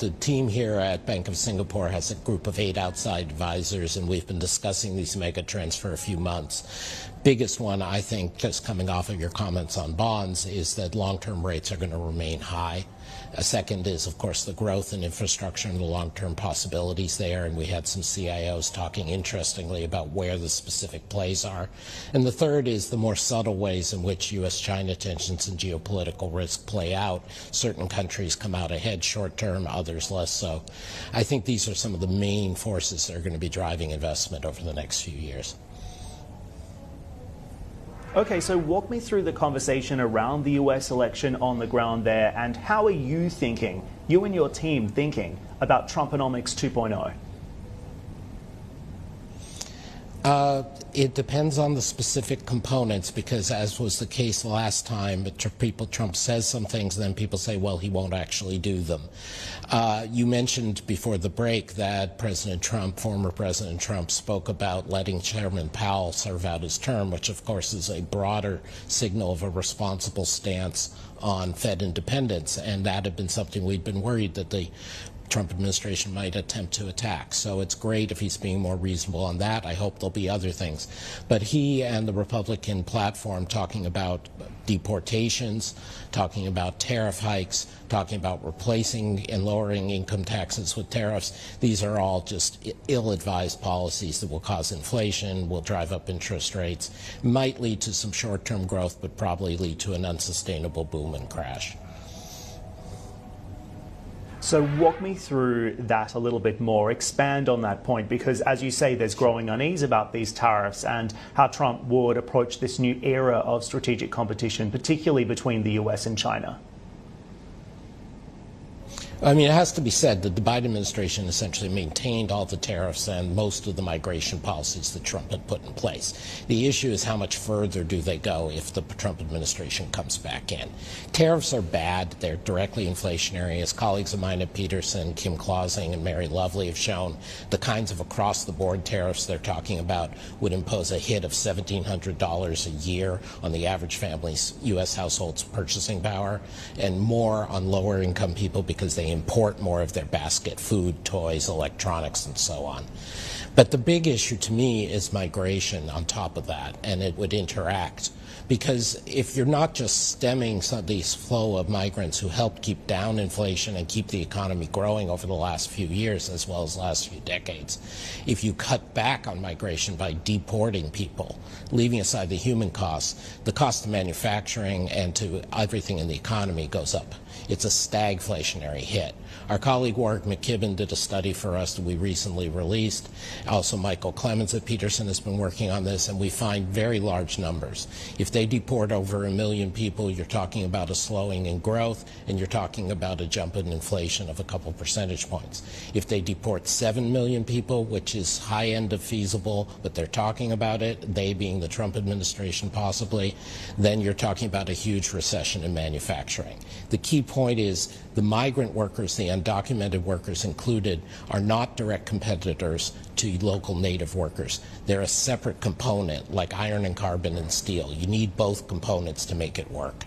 the team here at Bank of Singapore has a group of 8 outside advisors, and we've been discussing these mega trends for a few months. Biggest one, I think, just coming off of your comments on bonds, is that long-term rates are going to remain high. A second is, of course, the growth in infrastructure and the long-term possibilities there, and we had some CIOs talking interestingly about where the specific plays are. And the third is the more subtle ways in which U.S.-China tensions and geopolitical risk play out. Certain countries come out ahead short-term, others less so. I think these are some of the main forces that are going to be driving investment over the next few years. Okay, so walk me through the conversation around the US election on the ground there, and how are you thinking, you and your team thinking, about Trumponomics 2.0? It depends on the specific components, because as was the case last time, Trump says some things, then people say, well, he won't actually do them. You mentioned before the break that President Trump, former President Trump, spoke about letting Chairman Powell serve out his term, which of course is a broader signal of a responsible stance on Fed independence, and that had been something we'd been worried that the Trump administration might attempt to attack. So it's great if he's being more reasonable on that. I hope there'll be other things. But he and the Republican platform talking about deportations, talking about tariff hikes, talking about replacing and lowering income taxes with tariffs, these are all just ill-advised policies that will cause inflation, will drive up interest rates, might lead to some short-term growth, but probably lead to an unsustainable boom and crash. So walk me through that a little bit more, expand on that point, because as you say, there's growing unease about these tariffs and how Trump would approach this new era of strategic competition, particularly between the US and China. I mean, it has to be said that the Biden administration essentially maintained all the tariffs and most of the migration policies that Trump had put in place. The issue is how much further do they go if the Trump administration comes back in. Tariffs are bad. They're directly inflationary. As colleagues of mine at Peterson, Kim Clausing and Mary Lovely have shown, the kinds of across-the-board tariffs they're talking about would impose a hit of $1,700 a year on the average family's U.S. household's purchasing power, and more on lower-income people because they import more of their basket, food, toys, electronics, and so on. But the big issue to me is migration on top of that, and it would interact. Because if you're not just stemming some of these flow of migrants who helped keep down inflation and keep the economy growing over the last few years as well as last few decades, if you cut back on migration by deporting people, leaving aside the human costs, the cost of manufacturing and to everything in the economy goes up. It's a stagflationary hit. Our colleague Warwick McKibben did a study for us that we recently released. Also, Michael Clemens at Peterson has been working on this, and we find very large numbers. If they deport over 1 million people, you're talking about a slowing in growth, and you're talking about a jump in inflation of a couple percentage points. If they deport 7 million people, which is high end of feasible, but they're talking about it, they being the Trump administration possibly, then you're talking about a huge recession in manufacturing. The key point is the migrant workers, the undocumented workers included, are not direct competitors to local native workers. They're a separate component, like iron and carbon and steel. You need both components to make it work.